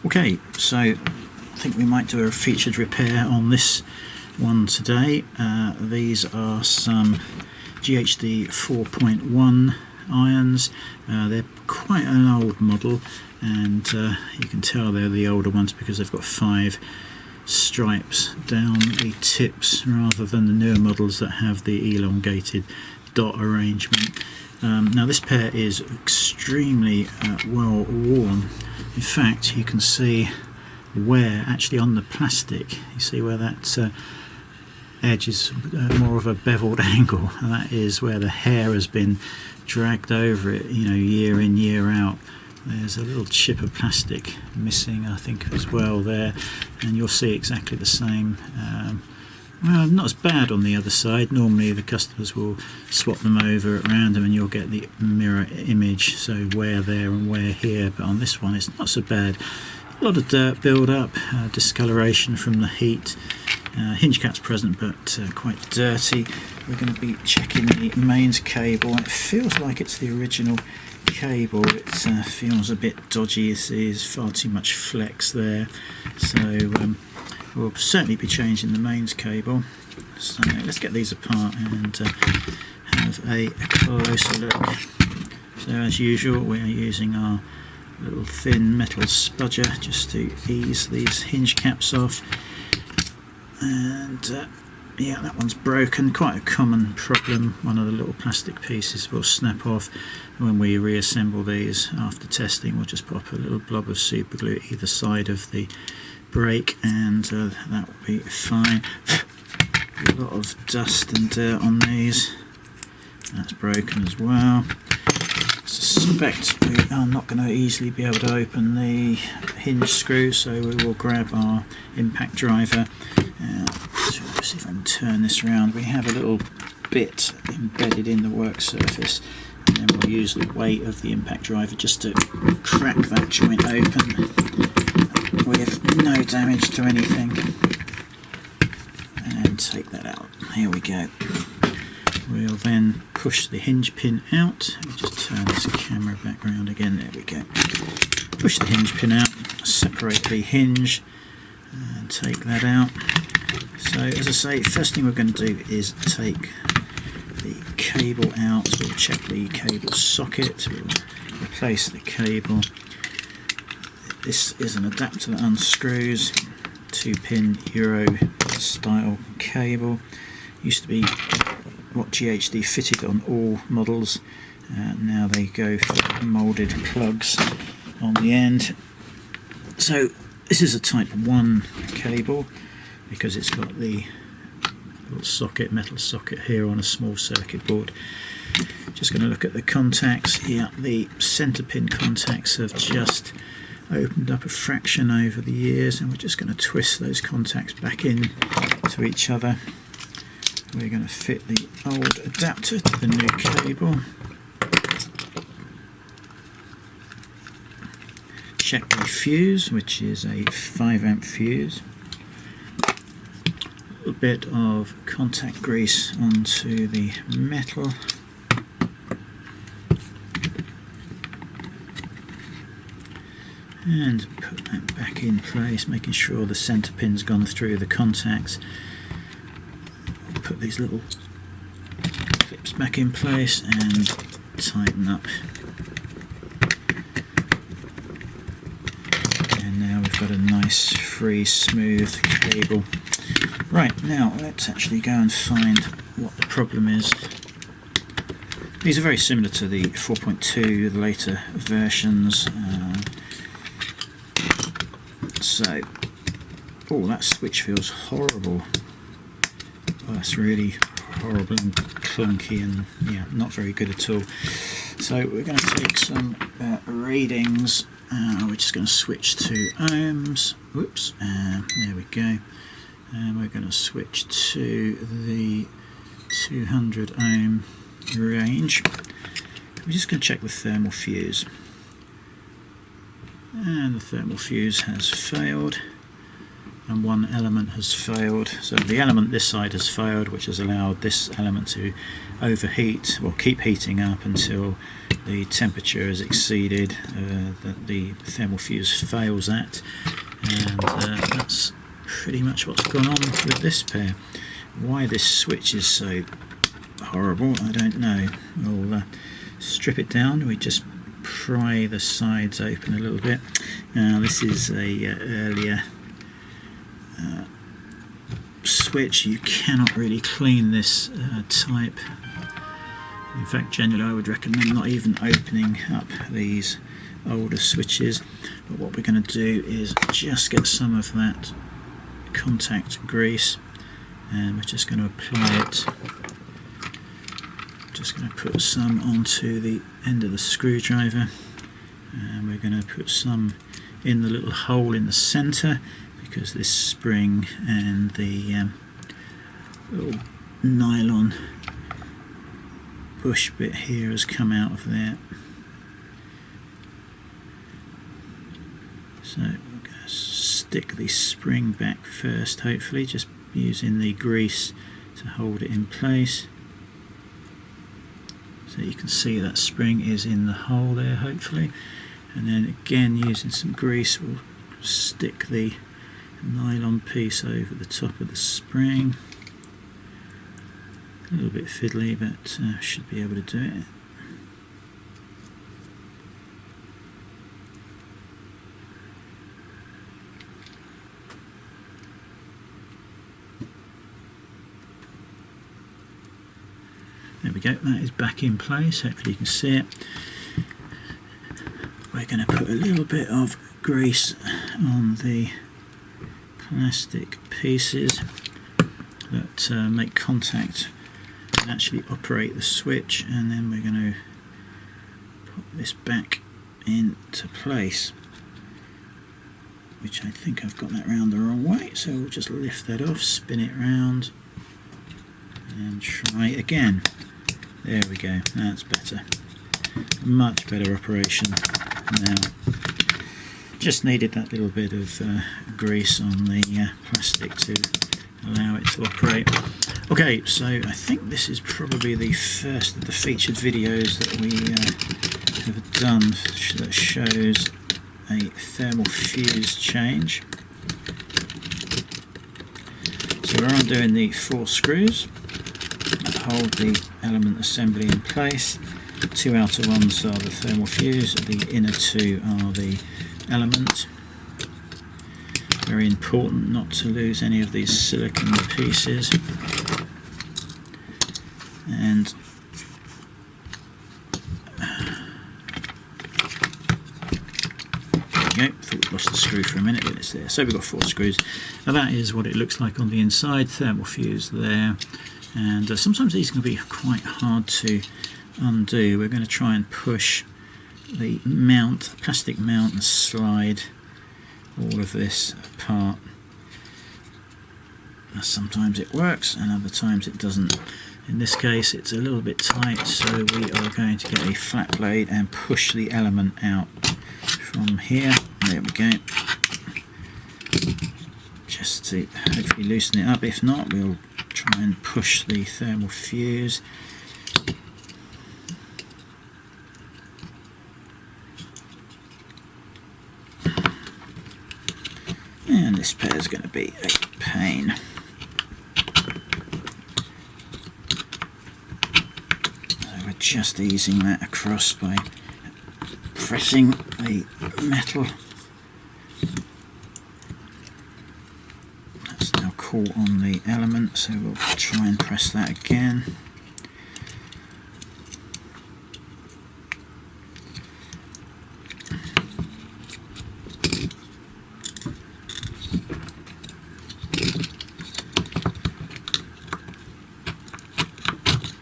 Okay, so I think we might do a featured repair on this one today. These are some GHD 4.1 irons. They're quite an old model, and you can tell they're the older ones because they've got 5 stripes down the tips rather than the newer models that have the elongated dot arrangement. Now this pair is extremely well worn. In fact, you can see wear actually on the plastic. You see where that edge is more of a beveled angle, and that is where the hair has been dragged over it, you know, year in, year out. There's a little chip of plastic missing, I think, as well there, and you'll see exactly the same. Well, not as bad on the other side. Normally the customers will swap them over at random and you'll get the mirror image, so wear there and wear here, but on this one it's not so bad. A lot of dirt build up, discoloration from the heat. Hinge cap's present but quite dirty. We're going to be checking the mains cable. It feels like it's the original cable. It feels a bit dodgy. There's far too much flex there, so we'll certainly be changing the mains cable. So let's get these apart and have a closer look. So as usual, we are using our little thin metal spudger just to ease these hinge caps off. And yeah, that one's broken. Quite a common problem. One of the little plastic pieces will snap off. When we reassemble these after testing, we'll just pop a little blob of super glue either side of the brake, and that will be fine. A lot of dust and dirt on these. That's broken as well. I suspect we are not going to easily be able to open the hinge screw, so we will grab our impact driver. Let's see if I can turn this around. We have a little bit embedded in the work surface, and then we'll use the weight of the impact driver just to crack that joint open with no damage to anything, and take that out. Here we go. We'll then push the hinge pin out. Let me just turn this camera back around again. There we go. Push the hinge pin out, separate the hinge, and take that out. So as I say, first thing we're going to do is take the cable out. We'll check the cable socket, we'll replace the cable. This is an adapter that unscrews, 2-pin Euro style cable. Used to be what GHD fitted on all models. Now they go for moulded plugs on the end. So this is a type 1 cable because it's got the little socket, metal socket here on a small circuit board. Just going to look at the contacts here. The centre pin contacts have just opened up a fraction over the years, and we're just going to twist those contacts back in to each other. We're going to fit the old adapter to the new cable. Check the fuse, which is a 5-amp fuse. A little bit of contact grease onto the metal. And put that back in place, making sure the centre pin's gone through the contacts. Put these little clips back in place and tighten up. And now we've got a nice, free, smooth cable. Right, now let's actually go and find what the problem is. These are very similar to the 4.2, the later versions. So, oh, that switch feels horrible. Oh, that's really horrible and clunky and yeah, not very good at all. So we're going to take some readings. We're just going to switch to ohms. Whoops, there we go. And we're going to switch to the 200 ohm range. We're just going to check the thermal fuse. And the thermal fuse has failed, and one element has failed. So the element this side has failed, which has allowed this element to overheat, or keep heating up until the temperature has exceeded that the thermal fuse fails at, and that's pretty much what's gone on with this pair. Why this switch is so horrible, I don't know. We'll strip it down. We just pry the sides open a little bit. Now this is a earlier switch. You cannot really clean this type. In fact, generally I would recommend not even opening up these older switches, but what we're going to do is just get some of that contact grease, and we're just going to apply it. Just going to put some onto the end of the screwdriver, and we're going to put some in the little hole in the center, because this spring and the little nylon bush bit here has come out of there. So we're going to stick the spring back first, hopefully, just using the grease to hold it in place. So you can see that spring is in the hole there, hopefully. And then again, using some grease, we'll stick the nylon piece over the top of the spring. A little bit fiddly, but should be able to do it. There we go, that is back in place, hopefully you can see it. We're going to put a little bit of grease on the plastic pieces that make contact and actually operate the switch, and then we're going to put this back into place, which I think I've got that round the wrong way, so we'll just lift that off, spin it round and try again. There we go, that's better. Much better operation now. Just needed that little bit of grease on the plastic to allow it to operate. Okay, so I think this is probably the first of the featured videos that we have done that shows a thermal fuse change. So we're undoing the 4 screws that hold the element assembly in place. The 2 outer ones are the thermal fuse, the inner 2 are the element. Very important not to lose any of these silicon pieces. And there we go. Thought we lost the screw for a minute, but it's there. So we've got 4 screws. Now that is what it looks like on the inside. Thermal fuse there. And sometimes these can be quite hard to undo. We're going to try and push the mount, plastic mount, and slide all of this apart. Sometimes it works and other times it doesn't. In this case it's a little bit tight, so we are going to get a flat blade and push the element out from here. There we go. Just to hopefully loosen it up. If not, we'll try and push the thermal fuse. And this pair is going to be a pain. So we're just easing that across by pressing the metal. That's now caught on the element, so we'll try and press that again.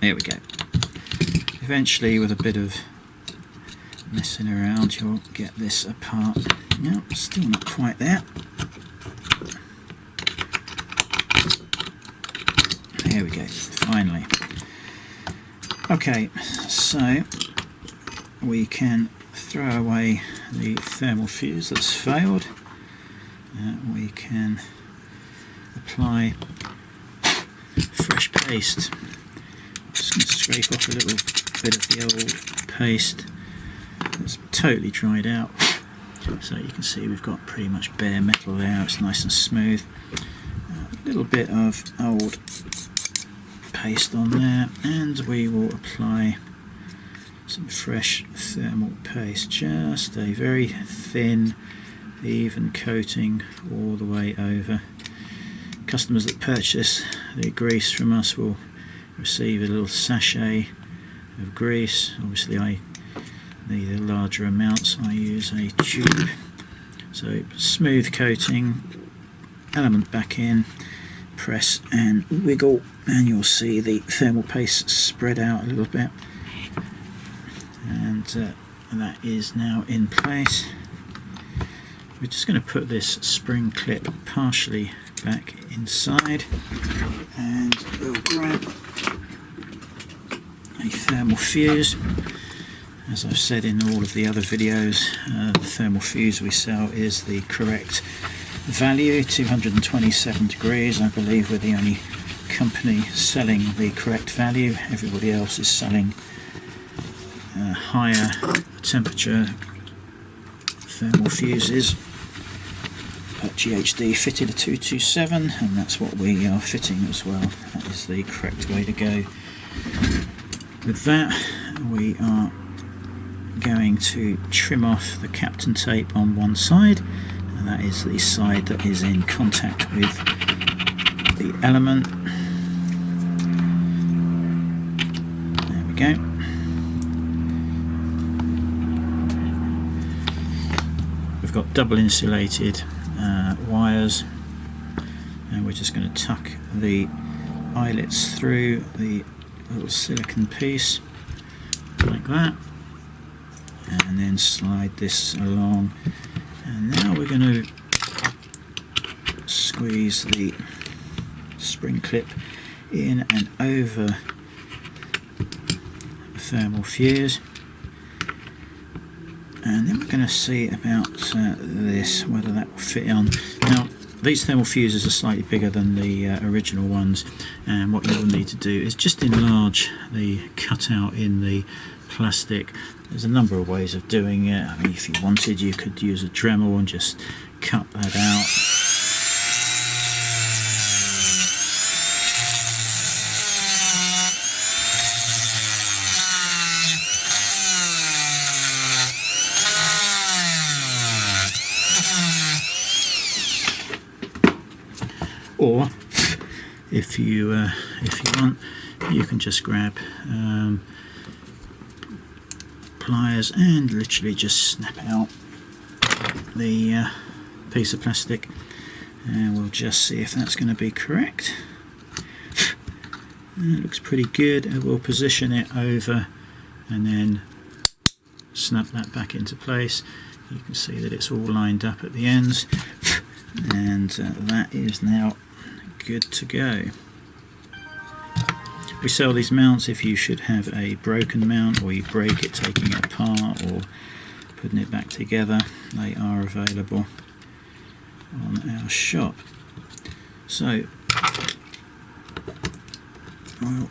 There we go. Eventually, with a bit of messing around, you'll get this apart. No, still not quite there. There we go, finally. Okay, so we can throw away the thermal fuse that's failed. We can apply fresh paste. Just going to scrape off a little bit of the old paste it's totally dried out. So you can see we've got pretty much bare metal there. It's nice and smooth. A little bit of old paste on there, and we will apply some fresh thermal paste, just a very thin, even coating all the way over. Customers that purchase the grease from us will receive a little sachet of grease. Obviously I need a larger amount, so I use a tube. So smooth coating, element back in, press and wiggle, and you'll see the thermal paste spread out a little bit, and that is now in place. We're just going to put this spring clip partially back inside, and we'll grab a thermal fuse. As I've said in all of the other videos, the thermal fuse we sell is the correct value, 227 degrees. I believe we're the only company selling the correct value. Everybody else is selling higher temperature thermal fuses. But GHD fitted a 227, and that's what we are fitting as well. That is the correct way to go. With that, we are going to trim off the Captain tape on one side, and that is the side that is in contact with the element. There we go. We've got double insulated wires, and we're just going to tuck the eyelets through the little silicone piece like that, and then slide this along, and now we're going to squeeze the spring clip in and over the thermal fuse, and then we're going to see about this, whether that will fit on. Now these thermal fuses are slightly bigger than the original ones, and what you'll need to do is just enlarge the cutout in the plastic. There's a number of ways of doing it. I mean, if you wanted, you could use a Dremel and just cut that out. Or if you want, you can just grab pliers and literally just snap out the piece of plastic, and we'll just see if that's going to be correct. It looks pretty good, and we'll position it over and then snap that back into place. You can see that it's all lined up at the ends, and that is now good to go. We sell these mounts if you should have a broken mount, or you break it taking it apart or putting it back together. They are available on our shop. So we'll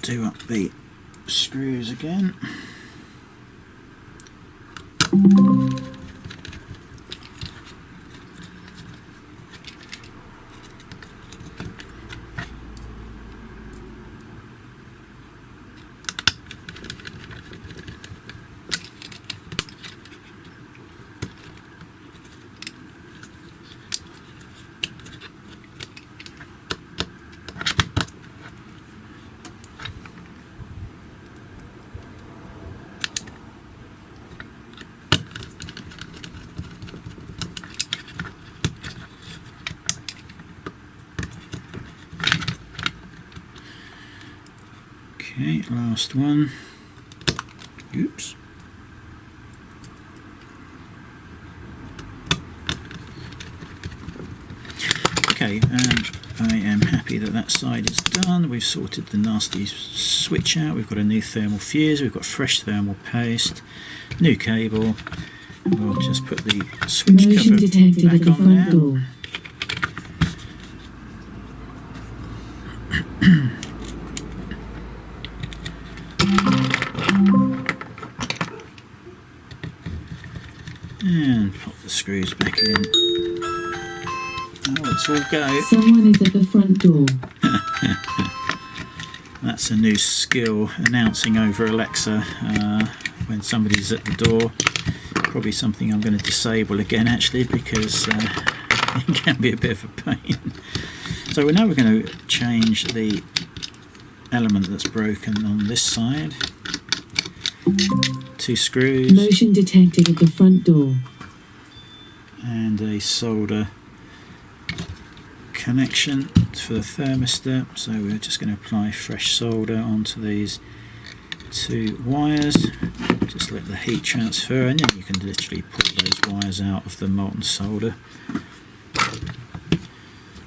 do up the screws again. Okay, last one. Oops. Okay, I am happy that that side is done. We've sorted the nasty switch out. We've got a new thermal fuse. We've got fresh thermal paste, new cable. We'll just put the switch cover back on there. And pop the screws back in. Oh, let's all go. Someone is at the front door. That's a new skill, announcing over Alexa when somebody's at the door. Probably something I'm going to disable again, actually, because it can be a bit of a pain. So now we're going to change the element that's broken on this side. 2 screws. Motion detected at the front door. And a solder connection for the thermistor. So we're just going to apply fresh solder onto these 2 wires. Just let the heat transfer, and then you can literally pull those wires out of the molten solder.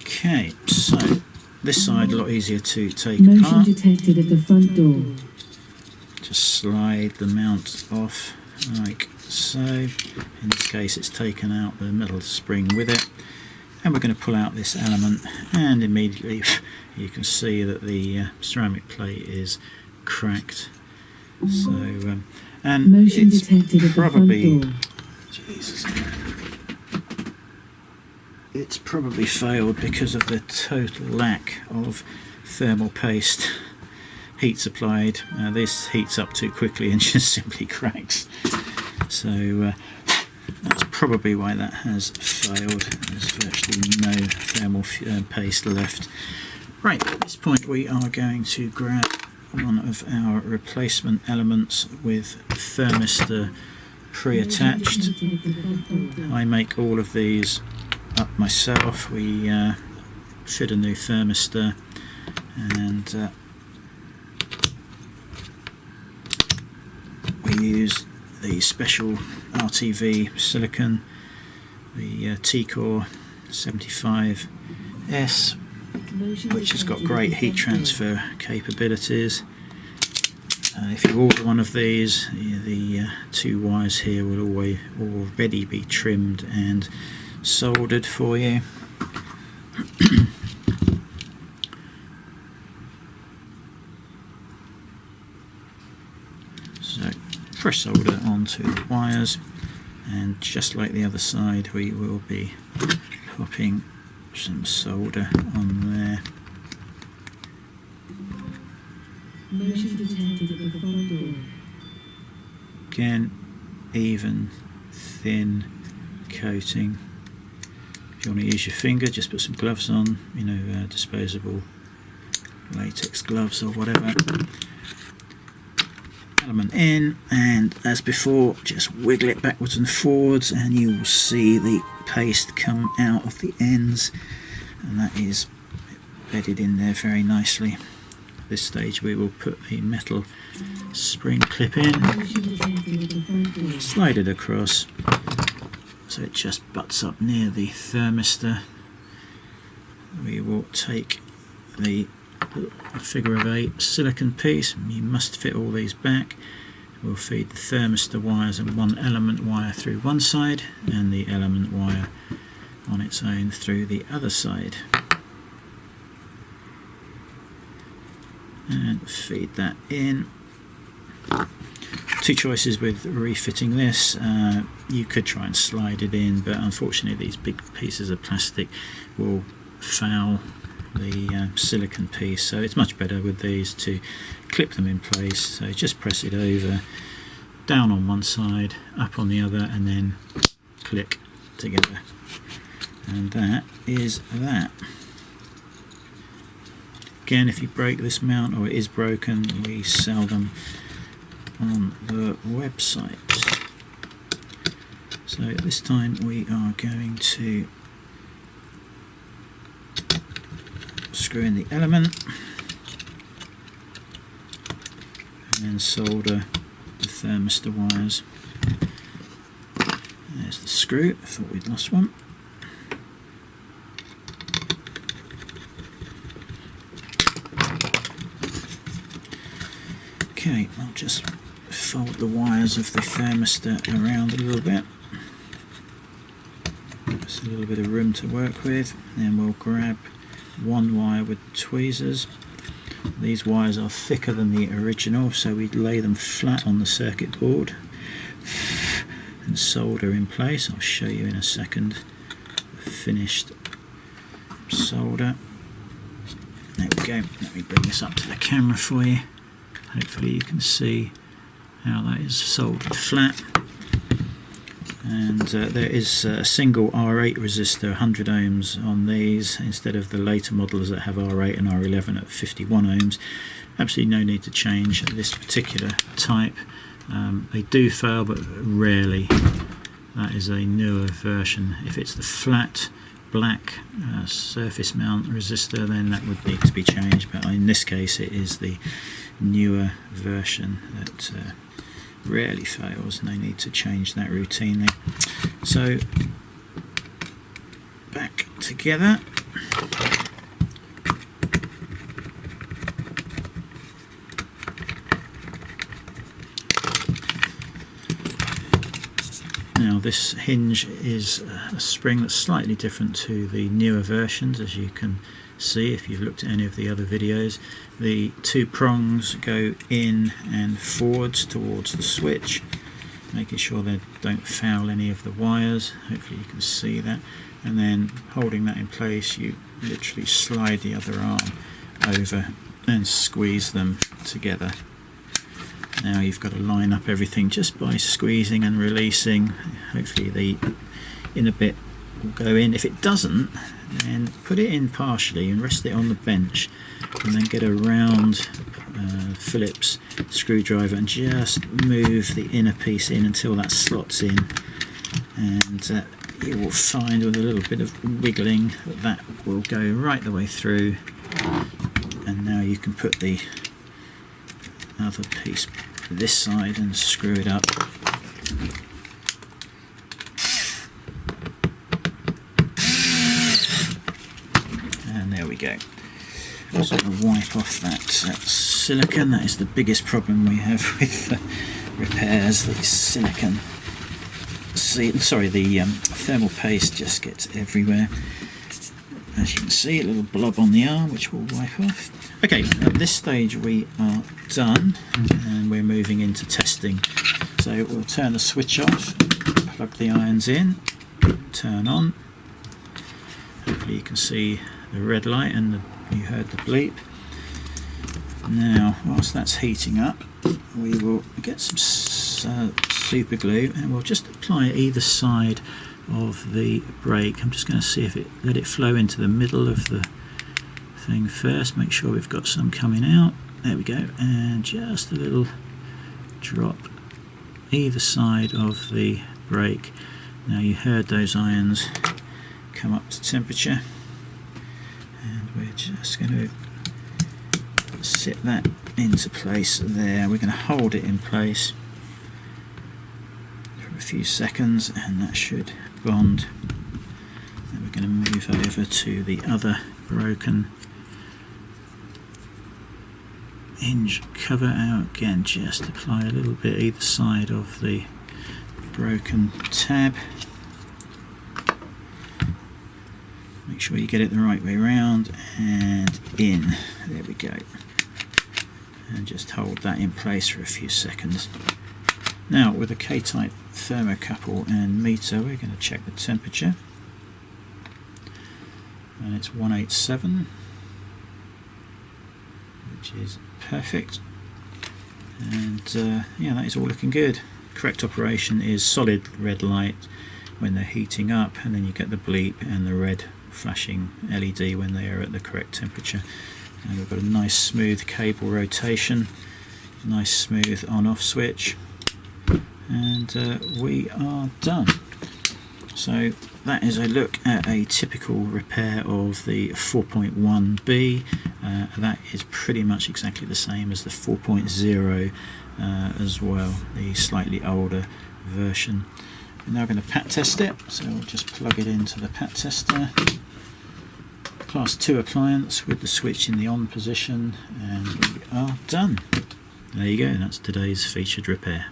Okay, so this side a lot easier to take Motion apart. detected at the front door. Just slide the mount off like so. In this case it's taken out the metal spring with it, and we're going to pull out this element, and immediately you can see that the ceramic plate is cracked. So and Motion it's detected at the probably front door. Jesus, it's probably failed because of the total lack of thermal paste heats applied. This heats up too quickly and just simply cracks. So that's probably why that has failed. There's virtually no thermal paste left. Right, at this point we are going to grab one of our replacement elements with thermistor pre-attached. I make all of these up myself. We fit a new thermistor, and we use the special RTV silicon, the T-Core 75S, which has got great heat transfer capabilities. If you order one of these, the 2 wires here will already be trimmed and soldered for you. So fresh solder onto the wires, and just like the other side we will be popping some solder on there. Motion detected at the front door. Again, even, thin coating. If you want to use your finger, just put some gloves on, disposable latex gloves or whatever. Element in, and as before, just wiggle it backwards and forwards, and you will see the paste come out of the ends, and that is bedded in there very nicely. At this stage we will put the metal spring clip in, slide it across so it just butts up near the thermistor. We will take the figure of 8 silicon piece. You must fit all these back. We'll feed the thermistor wires and one element wire through one side, and the element wire on its own through the other side, and feed that in. 2 choices with refitting this. You could try and slide it in, but unfortunately these big pieces of plastic will foul the silicon piece, so it's much better with these to clip them in place. So just press it over, down on one side, up on the other, and then click together, and that is that. Again, if you break this mount or it is broken, we sell them on the website. So this time we are going to screw in the element and then solder the thermistor wires. There's the screw. I thought we'd lost one. Okay, I'll just fold the wires of the thermistor around a little bit. There's a little bit of room to work with. Then we'll grab one wire with tweezers. These wires are thicker than the original, so we lay them flat on the circuit board can solder in place. I'll show you in a second. Finished solder. There we go. Let me bring this up to the camera for you. Hopefully you can see how that is soldered flat. And there is a single R8 resistor, 100 ohms on these, instead of the later models that have R8 and R11 at 51 ohms. Absolutely no need to change this particular type. They do fail, but rarely. That is a newer version. If it's the flat black surface mount resistor, then that would need to be changed, but in this case it is the newer version that rarely fails, and they need to change that routinely. So back together. Now this hinge is a spring that's slightly different to the newer versions, as you can see if you've looked at any of the other videos. The two prongs go in and forwards towards the switch, making sure they don't foul any of the wires. Hopefully you can see that. And then holding that in place, you literally slide the other arm over and squeeze them together. Now you've got to line up everything just by squeezing and releasing. Hopefully the inner bit will go in. If it doesn't, then put it in partially and rest it on the bench, and then get a round Phillips screwdriver and just move the inner piece in until that slots in, and you will find with a little bit of wiggling that that will go right the way through. And now you can put the other piece this side and screw it up. And there we go. Just going to wipe off that silicone. That is the biggest problem we have with repairs. The silicone, the thermal paste just gets everywhere. As you can see, a little blob on the arm, which we'll wipe off. Okay, at this stage we are done, and we're moving into testing. So we'll turn the switch off, plug the irons in, turn on. Hopefully you can see the red light and you heard the bleep. Now, whilst that's heating up, we will get some super glue, and we'll just apply either side of the brake. I'm just going to see if let it flow into the middle of the thing first. Make sure we've got some coming out. There we go, and just a little drop either side of the brake. Now you heard those irons come up to temperature, and we're just going to sit that into place there. We're going to hold it in place for a few seconds, and that should bond. Then we're going to move over to the other broken hinge cover. Out again, just apply a little bit either side of the broken tab. Make sure you get it the right way around and in. There we go. And just hold that in place for a few seconds. Now with a K-type thermocouple and meter, we're going to check the temperature, and it's 187, which is perfect. And yeah, that is all looking good. Correct operation is solid red light when they're heating up, and then you get the bleep and the red flashing LED when they are at the correct temperature. And we've got a nice smooth cable rotation, nice smooth on-off switch, and we are done. So that is a look at a typical repair of the 4.1B. That is pretty much exactly the same as the 4.0 as well, the slightly older version. We're now going to pat test it, so we'll just plug it into the pat tester. Class 2 appliance with the switch in the on position, and we are done. There you go, that's today's featured repair.